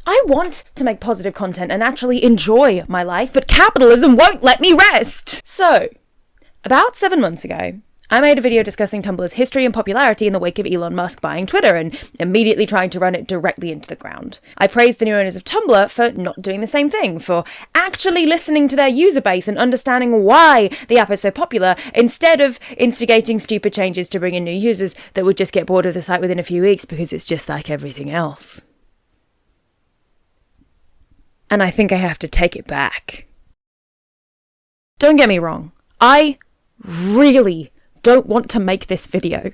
I want to make positive content and actually enjoy my life, but capitalism won't let me rest. So, about 7 months ago, I made a video discussing Tumblr's history and popularity in the wake of Elon Musk buying Twitter and immediately trying to run it directly into the ground. I praised the new owners of Tumblr for not doing the same thing, for actually listening to their user base and understanding why the app is so popular, instead of instigating stupid changes to bring in new users that would just get bored of the site within a few weeks because it's just like everything else. And I think I have to take it back. Don't get me wrong, I really don't want to make this video.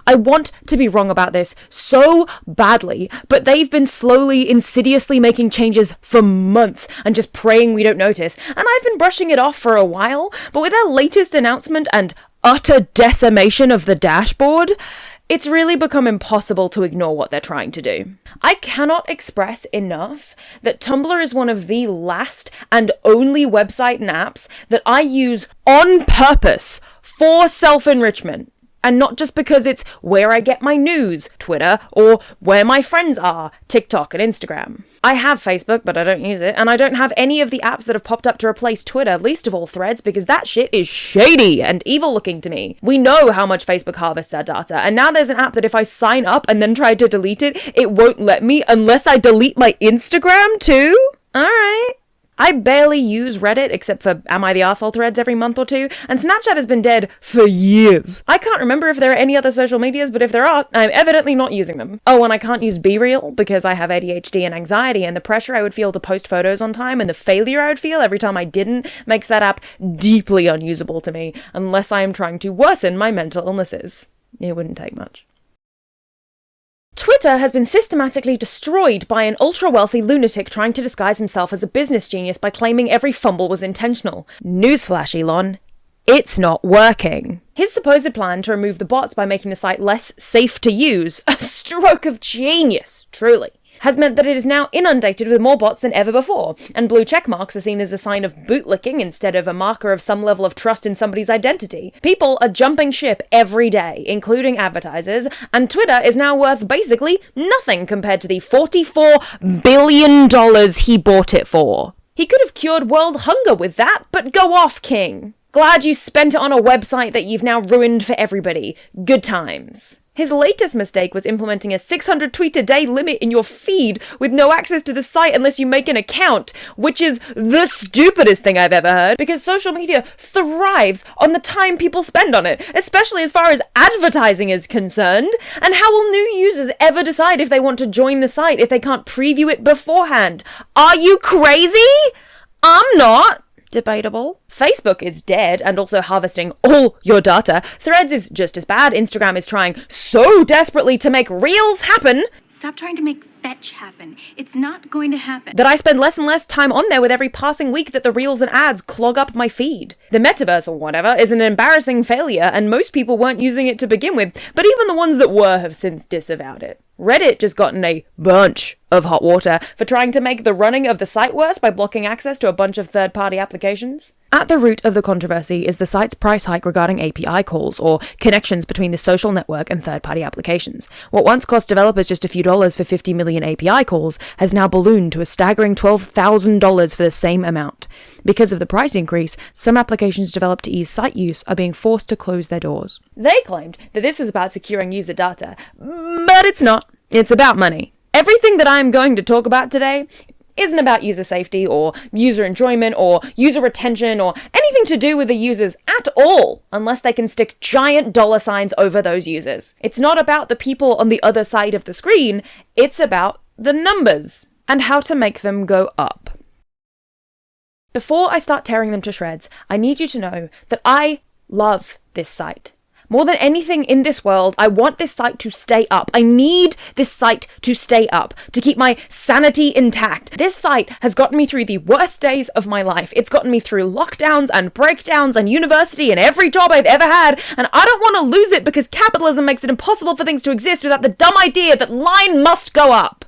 I want to be wrong about this so badly, but they've been slowly, insidiously making changes for months and just praying we don't notice, and I've been brushing it off for a while, but with their latest announcement and utter decimation of the dashboard, it's really become impossible to ignore what they're trying to do. I cannot express enough that Tumblr is one of the last and only website and apps that I use on purpose for self-enrichment. And not just because it's where I get my news, Twitter, or where my friends are, TikTok and Instagram. I have Facebook, but I don't use it, and I don't have any of the apps that have popped up to replace Twitter, least of all Threads, because that shit is shady and evil looking to me. We know how much Facebook harvests our data, and now there's an app that if I sign up and then try to delete it, it won't let me unless I delete my Instagram too? Alright. I barely use Reddit except for Am I the Arsehole threads every month or two, and Snapchat has been dead for years. I can't remember if there are any other social medias, but if there are, I'm evidently not using them. Oh, and I can't use BeReal because I have ADHD and anxiety, and the pressure I would feel to post photos on time and the failure I would feel every time I didn't makes that app deeply unusable to me, unless I am trying to worsen my mental illnesses. It wouldn't take much. Twitter has been systematically destroyed by an ultra-wealthy lunatic trying to disguise himself as a business genius by claiming every fumble was intentional. Newsflash, Elon. It's not working. His supposed plan to remove the bots by making the site less safe to use, a stroke of genius, truly, has meant that it is now inundated with more bots than ever before, and blue checkmarks are seen as a sign of bootlicking instead of a marker of some level of trust in somebody's identity. People are jumping ship every day, including advertisers, and Twitter is now worth basically nothing compared to the $44 billion he bought it for. He could have cured world hunger with that, but go off, King. Glad you spent it on a website that you've now ruined for everybody. Good times. His latest mistake was implementing a 600 tweet a day limit in your feed with no access to the site unless you make an account, which is the stupidest thing I've ever heard, because social media thrives on the time people spend on it, especially as far as advertising is concerned. And how will new users ever decide if they want to join the site if they can't preview it beforehand? Are you crazy? I'm not. Debatable. Facebook is dead and also harvesting all your data. Threads is just as bad. Instagram is trying so desperately to make Reels happen. Stop trying to make fetch happen. It's not going to happen. That I spend less and less time on there with every passing week that the Reels and ads clog up my feed. The metaverse or whatever is an embarrassing failure and most people weren't using it to begin with, but even the ones that were have since disavowed it. Reddit just got in a bunch of hot water for trying to make the running of the site worse by blocking access to a bunch of third-party applications. At the root of the controversy is the site's price hike regarding API calls, or connections between the social network and third-party applications. What once cost developers just a few dollars for 50 million API calls has now ballooned to a staggering $12,000 for the same amount. Because of the price increase, some applications developed to ease site use are being forced to close their doors. They claimed that this was about securing user data, but it's not. It's about money. Everything that I'm going to talk about today isn't about user safety or user enjoyment or user retention or anything to do with the users at all, unless they can stick giant dollar signs over those users. It's not about the people on the other side of the screen, it's about the numbers and how to make them go up. Before I start tearing them to shreds, I need you to know that I love this site. More than anything in this world, I want this site to stay up. I need this site to stay up, to keep my sanity intact. This site has gotten me through the worst days of my life. It's gotten me through lockdowns and breakdowns and university and every job I've ever had, and I don't want to lose it because capitalism makes it impossible for things to exist without the dumb idea that line must go up.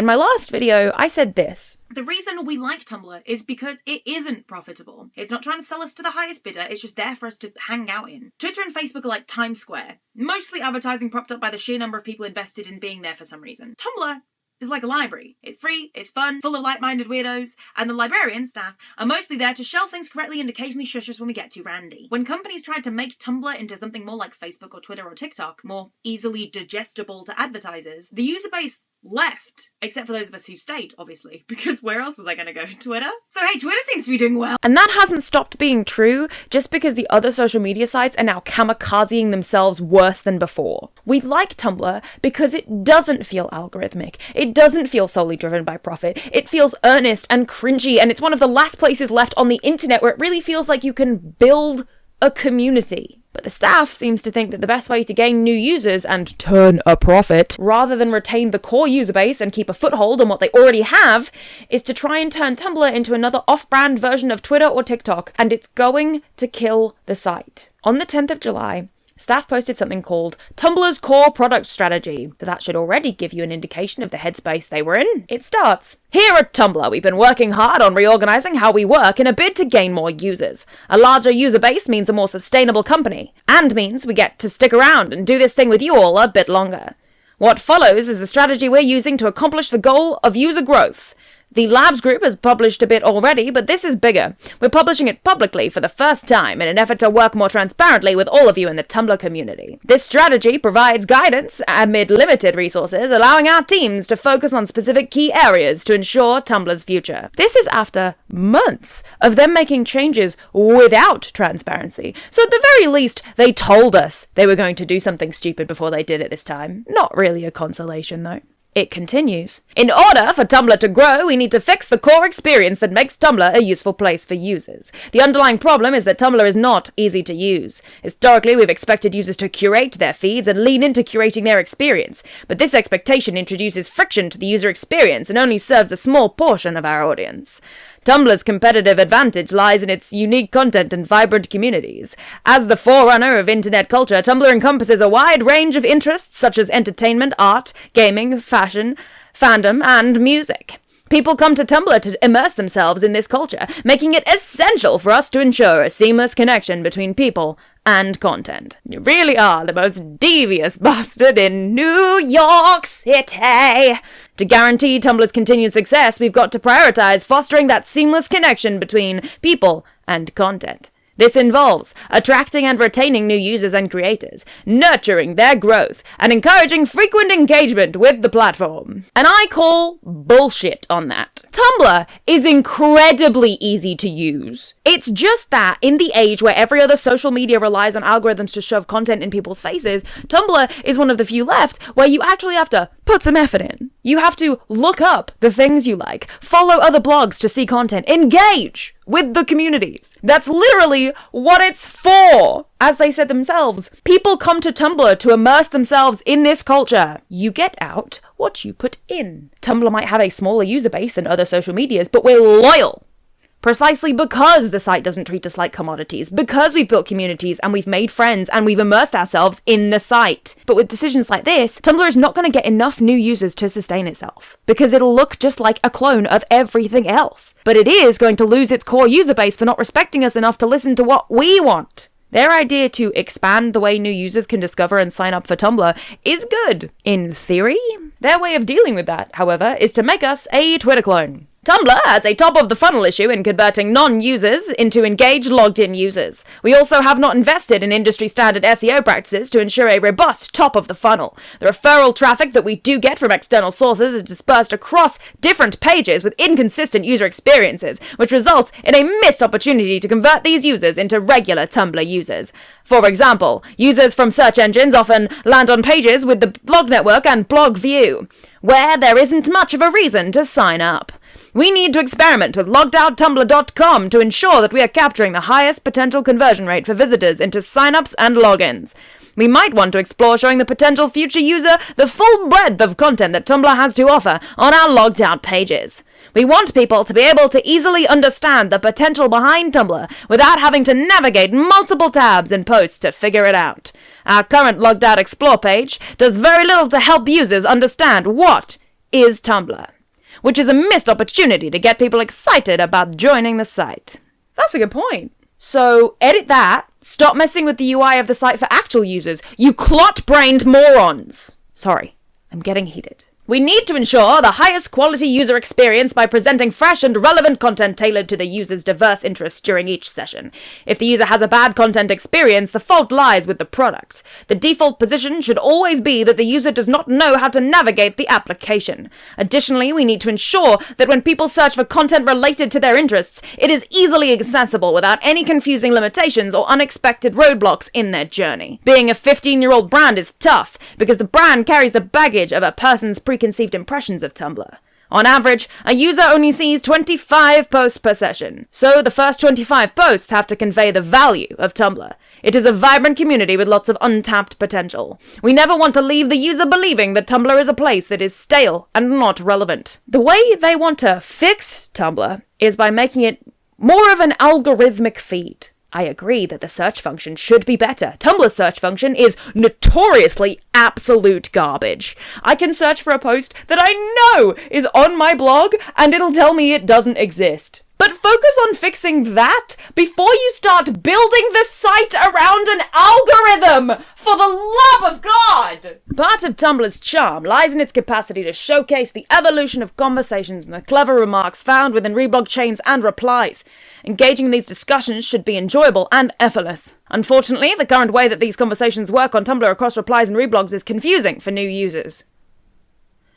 In my last video, I said this. The reason we like Tumblr is because it isn't profitable. It's not trying to sell us to the highest bidder, it's just there for us to hang out in. Twitter and Facebook are like Times Square. Mostly advertising propped up by the sheer number of people invested in being there for some reason. Tumblr is like a library. It's free, it's fun, full of like-minded weirdos, and the librarian staff are mostly there to shelve things correctly and occasionally shush us when we get too randy. When companies tried to make Tumblr into something more like Facebook or Twitter or TikTok, more easily digestible to advertisers, the user base left. Except for those of us who stayed, obviously, because where else was I going to go? Twitter? So hey, Twitter seems to be doing well. And that hasn't stopped being true just because the other social media sites are now kamikazeing themselves worse than before. We like Tumblr because it doesn't feel algorithmic. It doesn't feel solely driven by profit. It feels earnest and cringy, and it's one of the last places left on the internet where it really feels like you can build a community. But the staff seems to think that the best way to gain new users and turn a profit, rather than retain the core user base and keep a foothold on what they already have, is to try and turn Tumblr into another off-brand version of Twitter or TikTok, and it's going to kill the site. On the 10th of July, staff posted something called Tumblr's Core Product Strategy. That should already give you an indication of the headspace they were in. It starts, "Here at Tumblr, we've been working hard on reorganizing how we work in a bid to gain more users. A larger user base means a more sustainable company, and means we get to stick around and do this thing with you all a bit longer. What follows is the strategy we're using to accomplish the goal of user growth. The Labs group has published a bit already, but this is bigger. We're publishing it publicly for the first time in an effort to work more transparently with all of you in the Tumblr community. This strategy provides guidance amid limited resources, allowing our teams to focus on specific key areas to ensure Tumblr's future." This is after months of them making changes without transparency. So at the very least, they told us they were going to do something stupid before they did it this time. Not really a consolation, though. It continues. "In order for Tumblr to grow, we need to fix the core experience that makes Tumblr a useful place for users. The underlying problem is that Tumblr is not easy to use. Historically, we've expected users to curate their feeds and lean into curating their experience, but this expectation introduces friction to the user experience and only serves a small portion of our audience. Tumblr's competitive advantage lies in its unique content and vibrant communities. As the forerunner of internet culture, Tumblr encompasses a wide range of interests such as entertainment, art, gaming, fashion, fandom, and music. People come to Tumblr to immerse themselves in this culture, making it essential for us to ensure a seamless connection between people and content. You really are the most devious bastard in New York City. To guarantee Tumblr's continued success, we've got to prioritize fostering that seamless connection between people and content. This involves attracting and retaining new users and creators, nurturing their growth, and encouraging frequent engagement with the platform. And I call bullshit on that. Tumblr is incredibly easy to use. It's just that in the age where every other social media relies on algorithms to shove content in people's faces, Tumblr is one of the few left where you actually have to put some effort in. You have to look up the things you like, follow other blogs to see content, engage with the communities. That's literally what it's for. As they said themselves, people come to Tumblr to immerse themselves in this culture. You get out what you put in. Tumblr might have a smaller user base than other social medias, but we're loyal. Precisely because the site doesn't treat us like commodities, because we've built communities and we've made friends and we've immersed ourselves in the site. But with decisions like this, Tumblr is not going to get enough new users to sustain itself, because it'll look just like a clone of everything else. But it is going to lose its core user base for not respecting us enough to listen to what we want. Their idea to expand the way new users can discover and sign up for Tumblr is good, in theory. Their way of dealing with that, however, is to make us a Twitter clone. Tumblr has a top-of-the-funnel issue in converting non-users into engaged, logged-in users. We also have not invested in industry-standard SEO practices to ensure a robust top-of-the-funnel. The referral traffic that we do get from external sources is dispersed across different pages with inconsistent user experiences, which results in a missed opportunity to convert these users into regular Tumblr users. For example, users from search engines often land on pages with the blog network and blog view, where there isn't much of a reason to sign up. We need to experiment with loggedOutTumblr.com to ensure that we are capturing the highest potential conversion rate for visitors into signups and logins. We might want to explore showing the potential future user the full breadth of content that Tumblr has to offer on our logged out pages. We want people to be able to easily understand the potential behind Tumblr without having to navigate multiple tabs and posts to figure it out. Our current logged out explore page does very little to help users understand what is Tumblr, which is a missed opportunity to get people excited about joining the site. That's a good point. So edit that. Stop messing with the UI of the site for actual users, you clot-brained morons. Sorry, I'm getting heated. We need to ensure the highest quality user experience by presenting fresh and relevant content tailored to the user's diverse interests during each session. If the user has a bad content experience, the fault lies with the product. The default position should always be that the user does not know how to navigate the application. Additionally, we need to ensure that when people search for content related to their interests, it is easily accessible without any confusing limitations or unexpected roadblocks in their journey. Being a 15-year-old brand is tough because the brand carries the baggage of a person's preconceived impressions of Tumblr. On average, a user only sees 25 posts per session, so the first 25 posts have to convey the value of Tumblr. It is a vibrant community with lots of untapped potential. We never want to leave the user believing that Tumblr is a place that is stale and not relevant. The way they want to fix Tumblr is by making it more of an algorithmic feed. I agree that the search function should be better. Tumblr's search function is notoriously absolute garbage. I can search for a post that I know is on my blog and it'll tell me it doesn't exist. But focus on fixing that before you start building the site around an algorithm, for the love of God! Part of Tumblr's charm lies in its capacity to showcase the evolution of conversations and the clever remarks found within reblog chains and replies. Engaging in these discussions should be enjoyable and effortless. Unfortunately, the current way that these conversations work on Tumblr across replies and reblogs is confusing for new users.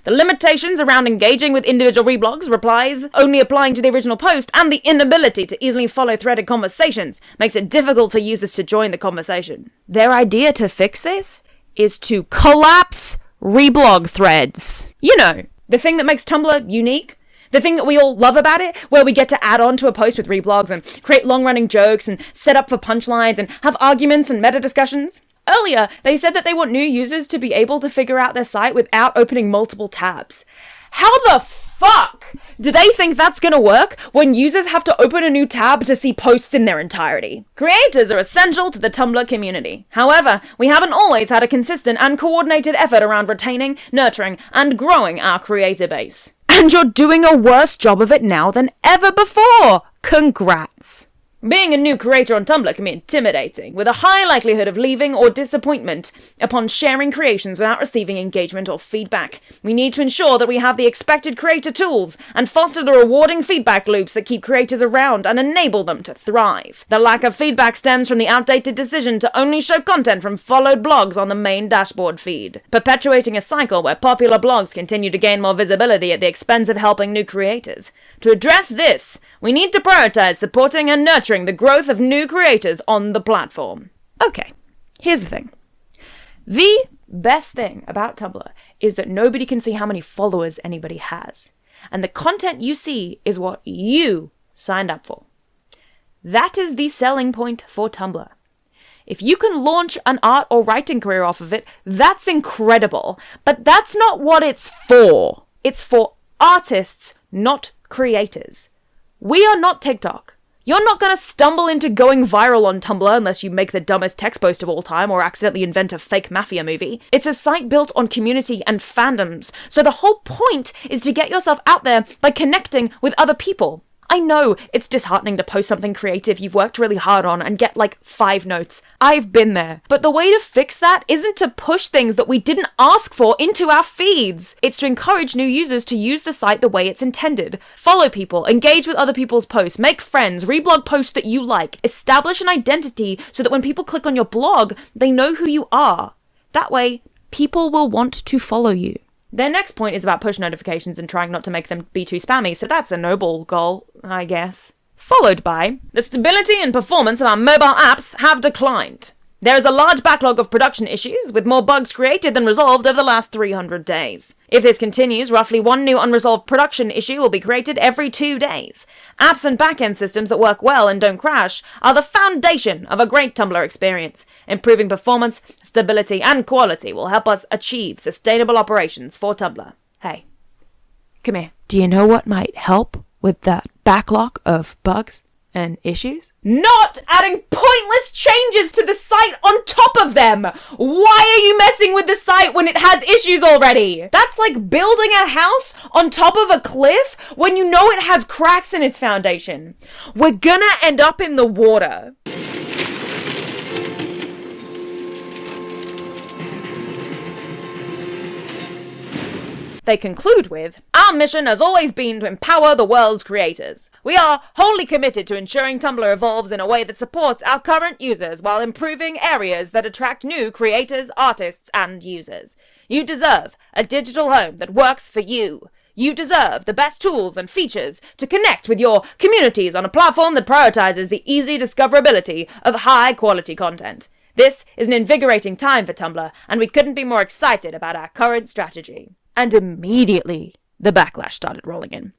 The limitations around engaging with individual reblogs, replies, only applying to the original post, and the inability to easily follow threaded conversations makes it difficult for users to join the conversation. Their idea to fix this is to collapse reblog threads. You know, the thing that makes Tumblr unique? The thing that we all love about it, where we get to add on to a post with reblogs and create long-running jokes and set up for punchlines and have arguments and meta discussions. Earlier, they said that they want new users to be able to figure out their site without opening multiple tabs. How the fuck do they think that's gonna work when users have to open a new tab to see posts in their entirety? Creators are essential to the Tumblr community. However, we haven't always had a consistent and coordinated effort around retaining, nurturing, and growing our creator base. And you're doing a worse job of it now than ever before! Congrats! Being a new creator on Tumblr can be intimidating, with a high likelihood of leaving or disappointment upon sharing creations without receiving engagement or feedback. We need to ensure that we have the expected creator tools and foster the rewarding feedback loops that keep creators around and enable them to thrive. The lack of feedback stems from the outdated decision to only show content from followed blogs on the main dashboard feed, perpetuating a cycle where popular blogs continue to gain more visibility at the expense of helping new creators. To address this, we need to prioritize supporting and nurturing the growth of new creators on the platform. Okay, here's the thing. The best thing about Tumblr is that nobody can see how many followers anybody has. And the content you see is what you signed up for. That is the selling point for Tumblr. If you can launch an art or writing career off of it, that's incredible. But that's not what it's for. It's for artists, not creators. We are not TikTok. You're not gonna stumble into going viral on Tumblr unless you make the dumbest text post of all time or accidentally invent a fake mafia movie. It's a site built on community and fandoms, so the whole point is to get yourself out there by connecting with other people. I know it's disheartening to post something creative you've worked really hard on and get like 5 notes. I've been there. But the way to fix that isn't to push things that we didn't ask for into our feeds. It's to encourage new users to use the site the way it's intended. Follow people, engage with other people's posts, make friends, reblog posts that you like, establish an identity so that when people click on your blog, they know who you are. That way, people will want to follow you. Their next point is about push notifications and trying not to make them be too spammy, so that's a noble goal, I guess. Followed by, the stability and performance of our mobile apps have declined. There is a large backlog of production issues, with more bugs created than resolved over the last 300 days. If this continues, roughly 1 new unresolved production issue will be created every 2 days. Apps and backend systems that work well and don't crash are the foundation of a great Tumblr experience. Improving performance, stability, and quality will help us achieve sustainable operations for Tumblr. Hey, come here. Do you know what might help with that backlog of bugs And issues? Not adding pointless changes to the site on top of them! Why are you messing with the site when it has issues already? That's like building a house on top of a cliff when you know it has cracks in its foundation. We're gonna end up in the water. They conclude with, "Our mission has always been to empower the world's creators. We are wholly committed to ensuring Tumblr evolves in a way that supports our current users while improving areas that attract new creators, artists, and users. You deserve a digital home that works for you. You deserve the best tools and features to connect with your communities on a platform that prioritizes the easy discoverability of high-quality content. This is an invigorating time for Tumblr, and we couldn't be more excited about our current strategy." And immediately, the backlash started rolling in.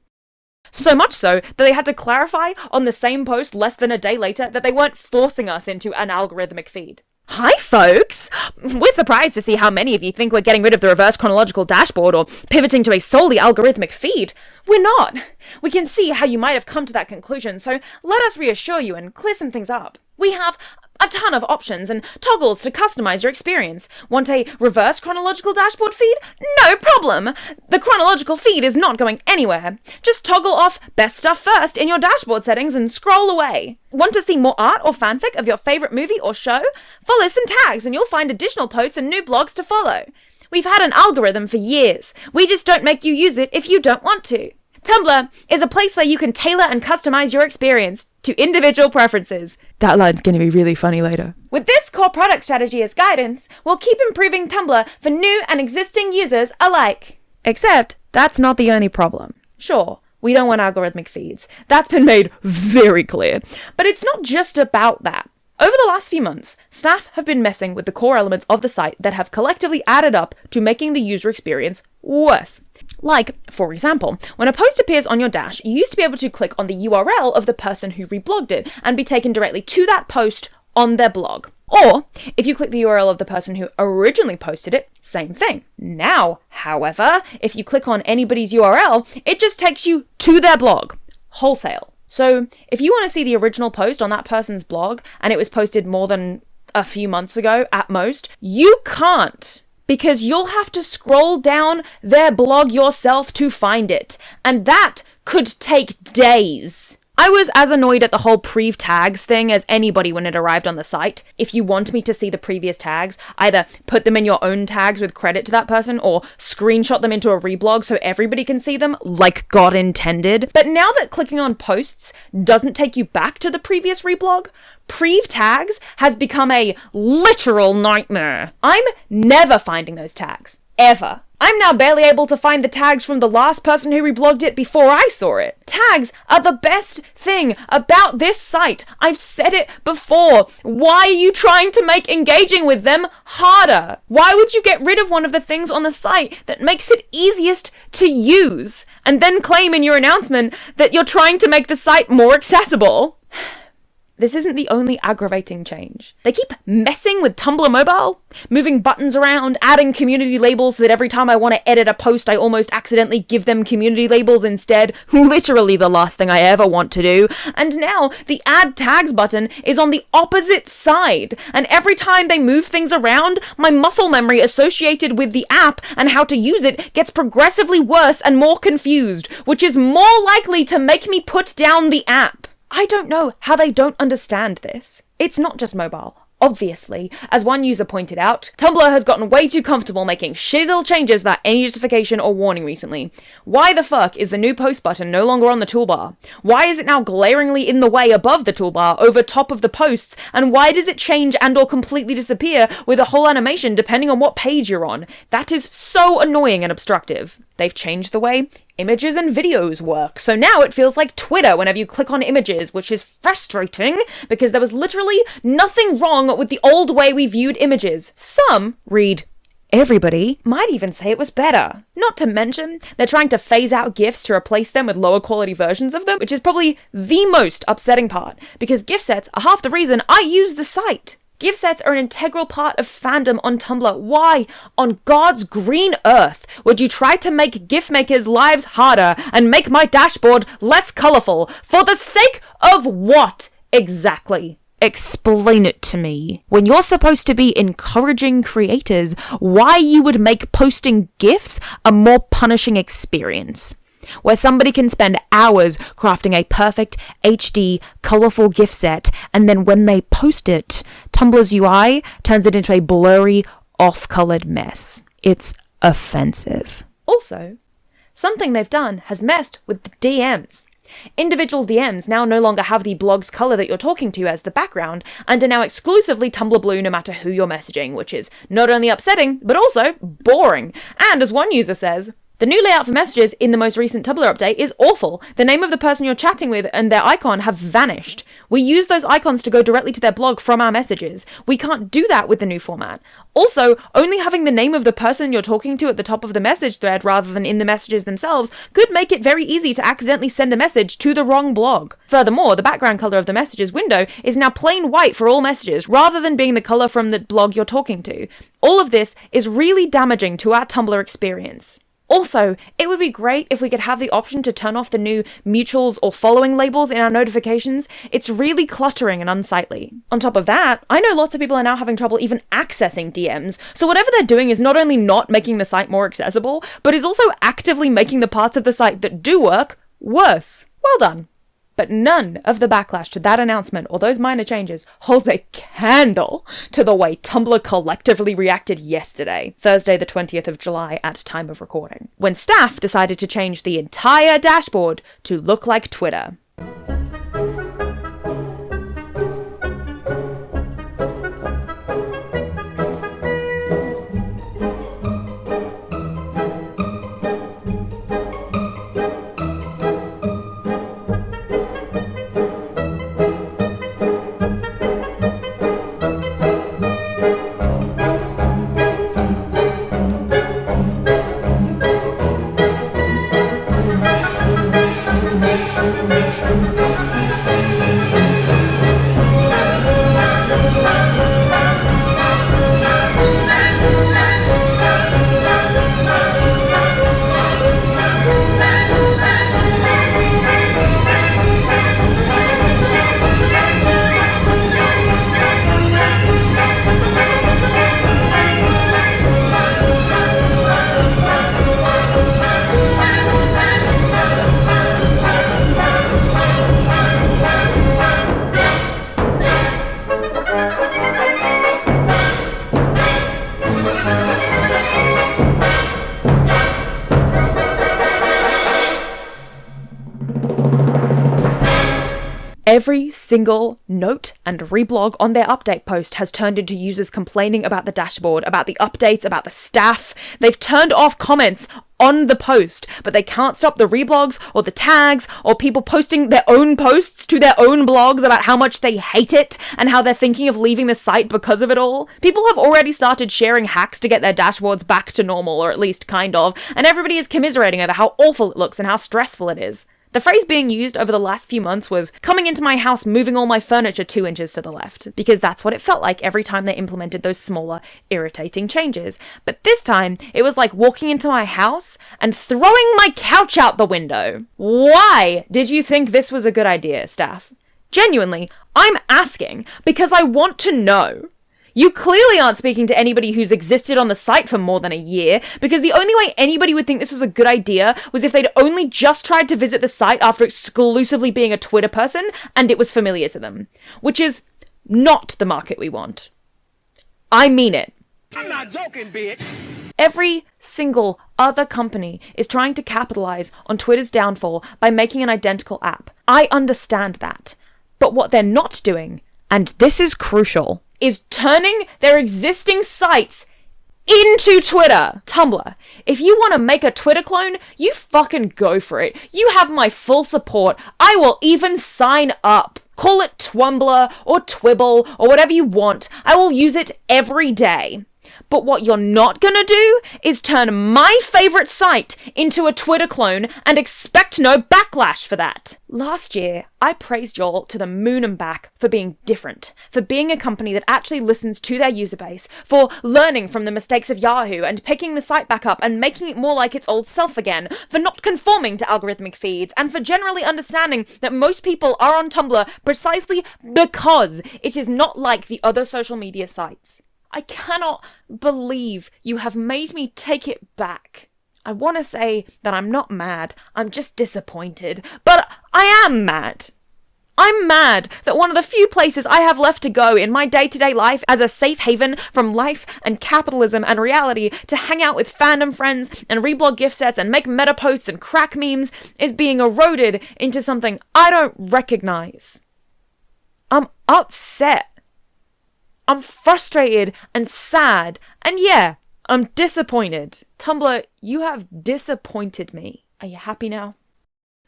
So much so that they had to clarify on the same post less than a day later that they weren't forcing us into an algorithmic feed. Hi folks! We're surprised to see how many of you think we're getting rid of the reverse chronological dashboard or pivoting to a solely algorithmic feed. We're not. We can see how you might have come to that conclusion, so let us reassure you and clear some things up. We have a ton of options and toggles to customize your experience. Want a reverse chronological dashboard feed? No problem! The chronological feed is not going anywhere. Just toggle off best stuff first in your dashboard settings and scroll away. Want to see more art or fanfic of your favorite movie or show? Follow some tags and you'll find additional posts and new blogs to follow. We've had an algorithm for years. We just don't make you use it if you don't want to. Tumblr is a place where you can tailor and customize your experience to individual preferences. That line's gonna be really funny later. With this core product strategy as guidance, we'll keep improving Tumblr for new and existing users alike. Except, that's not the only problem. Sure, we don't want algorithmic feeds. That's been made very clear. But it's not just about that. Over the last few months, staff have been messing with the core elements of the site that have collectively added up to making the user experience worse. Like, for example, when a post appears on your dash, you used to be able to click on the URL of the person who reblogged it and be taken directly to that post on their blog. Or, if you click the URL of the person who originally posted it, same thing. Now, however, if you click on anybody's URL, it just takes you to their blog, wholesale. So, if you want to see the original post on that person's blog, and it was posted more than a few months ago at most, you can't. Because you'll have to scroll down their blog yourself to find it. And that could take days. I was as annoyed at the whole prev tags thing as anybody when it arrived on the site. If you want me to see the previous tags, either put them in your own tags with credit to that person or screenshot them into a reblog so everybody can see them like God intended. But now that clicking on posts doesn't take you back to the previous reblog, prev tags has become a literal nightmare. I'm never finding those tags. Ever. I'm now barely able to find the tags from the last person who reblogged it before I saw it. Tags are the best thing about this site. I've said it before. Why are you trying to make engaging with them harder? Why would you get rid of one of the things on the site that makes it easiest to use and then claim in your announcement that you're trying to make the site more accessible? This isn't the only aggravating change. They keep messing with Tumblr Mobile, moving buttons around, adding community labels so that every time I want to edit a post, I almost accidentally give them community labels instead. Literally the last thing I ever want to do. And now the add tags button is on the opposite side. And every time they move things around, my muscle memory associated with the app and how to use it gets progressively worse and more confused, which is more likely to make me put down the app. I don't know how they don't understand this. It's not just mobile. Obviously, as one user pointed out, Tumblr has gotten way too comfortable making shitty little changes without any justification or warning recently. Why the fuck is the new post button no longer on the toolbar? Why is it now glaringly in the way above the toolbar over top of the posts? And why does it change and or completely disappear with a whole animation depending on what page you're on? That is so annoying and obstructive. They've changed the way images and videos work, so now it feels like Twitter whenever you click on images, which is frustrating because there was literally nothing wrong with the old way we viewed images. Some, read everybody, might even say it was better. Not to mention, they're trying to phase out GIFs to replace them with lower quality versions of them, which is probably the most upsetting part, because GIF sets are half the reason I use the site. GIF sets are an integral part of fandom on Tumblr. Why, on God's green earth, would you try to make GIF makers' lives harder and make my dashboard less colourful? For the sake of what exactly? Explain it to me. When you're supposed to be encouraging creators, why you would make posting GIFs a more punishing experience? Where somebody can spend hours crafting a perfect HD colourful GIF set, and then when they post it, Tumblr's UI turns it into a blurry, off-coloured mess. It's offensive. Also, something they've done has messed with the DMs. Individual DMs now no longer have the blog's colour that you're talking to as the background, and are now exclusively Tumblr blue no matter who you're messaging, which is not only upsetting, but also boring. And as one user says, the new layout for messages in the most recent Tumblr update is awful. The name of the person you're chatting with and their icon have vanished. We use those icons to go directly to their blog from our messages. We can't do that with the new format. Also, only having the name of the person you're talking to at the top of the message thread rather than in the messages themselves could make it very easy to accidentally send a message to the wrong blog. Furthermore, the background colour of the messages window is now plain white for all messages rather than being the colour from the blog you're talking to. All of this is really damaging to our Tumblr experience. Also, it would be great if we could have the option to turn off the new mutuals or following labels in our notifications. It's really cluttering and unsightly. On top of that, I know lots of people are now having trouble even accessing DMs, so whatever they're doing is not only not making the site more accessible, but is also actively making the parts of the site that do work worse. Well done. But none of the backlash to that announcement or those minor changes holds a candle to the way Tumblr collectively reacted yesterday, Thursday the 20th of July at time of recording, when staff decided to change the entire dashboard to look like Twitter. Every single note and reblog on their update post has turned into users complaining about the dashboard, about the updates, about the staff. They've turned off comments on the post, but they can't stop the reblogs or the tags or people posting their own posts to their own blogs about how much they hate it and how they're thinking of leaving the site because of it all. People have already started sharing hacks to get their dashboards back to normal, or at least kind of, and everybody is commiserating over how awful it looks and how stressful it is. The phrase being used over the last few months was coming into my house moving all my furniture 2 inches to the left, because that's what it felt like every time they implemented those smaller, irritating changes. But this time, it was like walking into my house and throwing my couch out the window. Why did you think this was a good idea, staff? Genuinely, I'm asking because I want to know. You clearly aren't speaking to anybody who's existed on the site for more than a year, because the only way anybody would think this was a good idea was if they'd only just tried to visit the site after exclusively being a Twitter person and it was familiar to them. Which is not the market we want. I mean it. I'm not joking, bitch. Every single other company is trying to capitalize on Twitter's downfall by making an identical app. I understand that. But what they're not doing, and this is crucial, is turning their existing sites into Twitter. Tumblr, if you want to make a Twitter clone, you fucking go for it. You have my full support. I will even sign up. Call it Twumbler or Twibble or whatever you want. I will use it every day. But what you're not gonna do is turn my favorite site into a Twitter clone and expect no backlash for that. Last year, I praised y'all to the moon and back for being different, for being a company that actually listens to their user base, for learning from the mistakes of Yahoo and picking the site back up and making it more like its old self again, for not conforming to algorithmic feeds, and for generally understanding that most people are on Tumblr precisely because it is not like the other social media sites. I cannot believe you have made me take it back. I want to say that I'm not mad, I'm just disappointed, but I am mad. I'm mad that one of the few places I have left to go in my day-to-day life as a safe haven from life and capitalism and reality to hang out with fandom friends and reblog gift sets and make meta posts and crack memes is being eroded into something I don't recognize. I'm upset. I'm frustrated and sad, and yeah, I'm disappointed. Tumblr, you have disappointed me. Are you happy now?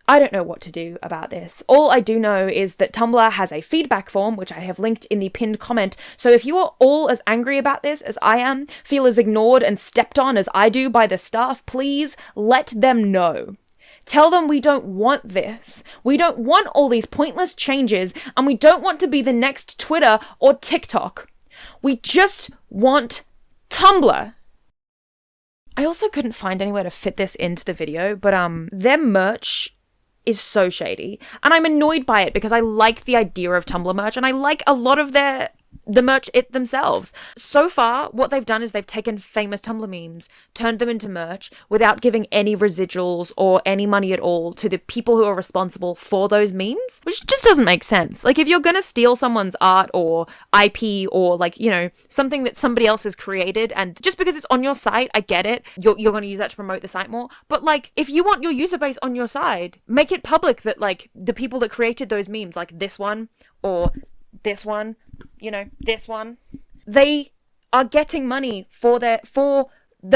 I don't know what to do about this. All I do know is that Tumblr has a feedback form, which I have linked in the pinned comment, so if you are all as angry about this as I am, feel as ignored and stepped on as I do by the staff, please let them know. Tell them we don't want this. We don't want all these pointless changes, and we don't want to be the next Twitter or TikTok. We just want Tumblr. I also couldn't find anywhere to fit this into the video, but their merch is so shady, and I'm annoyed by it because I like the idea of Tumblr merch, and I like a lot of the merch it themselves. So far, what they've done is they've taken famous Tumblr memes, turned them into merch without giving any residuals or any money at all to the people who are responsible for those memes, which just doesn't make sense. Like, if you're gonna steal someone's art or IP or, like, you know, something that somebody else has created, and just because it's on your site, I get it, you're gonna use that to promote the site more, but, like, if you want your user base on your side, make it public that, like, the people that created those memes, like this one or this one, you know, this one, they are getting money for the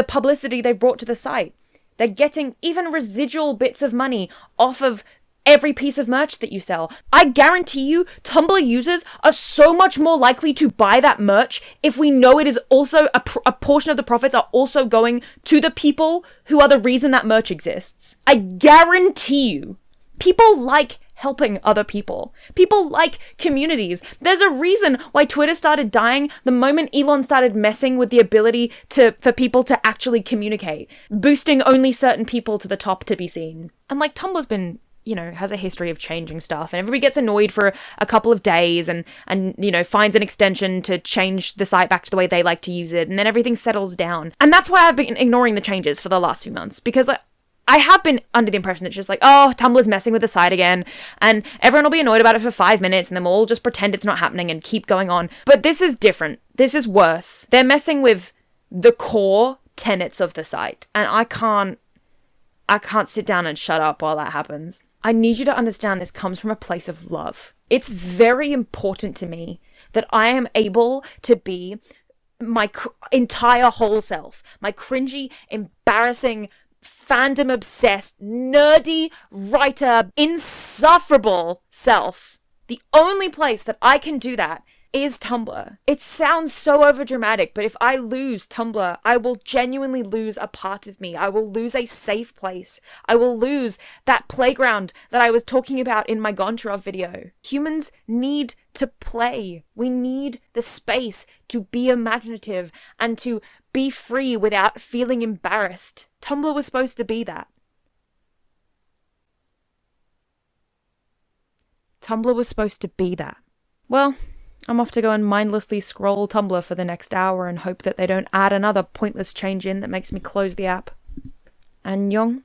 publicity they've brought to the site. They're getting even residual bits of money off of every piece of merch that you sell. I guarantee you Tumblr users are so much more likely to buy that merch if we know it is also a portion of the profits are also going to the people who are the reason that merch exists. I guarantee you people like helping other people. People like communities. There's a reason why Twitter started dying the moment Elon started messing with the ability for people to actually communicate, boosting only certain people to the top to be seen. And like, Tumblr's been, you know, has a history of changing stuff, and everybody gets annoyed for a couple of days and you know, finds an extension to change the site back to the way they like to use it, and then everything settles down. And that's why I've been ignoring the changes for the last few months, because I have been under the impression that it's just like, oh, Tumblr's messing with the site again, and everyone will be annoyed about it for 5 minutes, and then we'll all just pretend it's not happening and keep going on. But this is different. This is worse. They're messing with the core tenets of the site, and I can't sit down and shut up while that happens. I need you to understand this comes from a place of love. It's very important to me that I am able to be my entire whole self, my cringy, embarrassing, fandom-obsessed, nerdy, writer, insufferable self. The only place that I can do that is Tumblr. It sounds so overdramatic, but if I lose Tumblr, I will genuinely lose a part of me. I will lose a safe place. I will lose that playground that I was talking about in my Goncharov video. Humans need to play. We need the space to be imaginative and to be free without feeling embarrassed. Tumblr was supposed to be that. Tumblr was supposed to be that. Well, I'm off to go and mindlessly scroll Tumblr for the next hour and hope that they don't add another pointless change in that makes me close the app. Annyeong.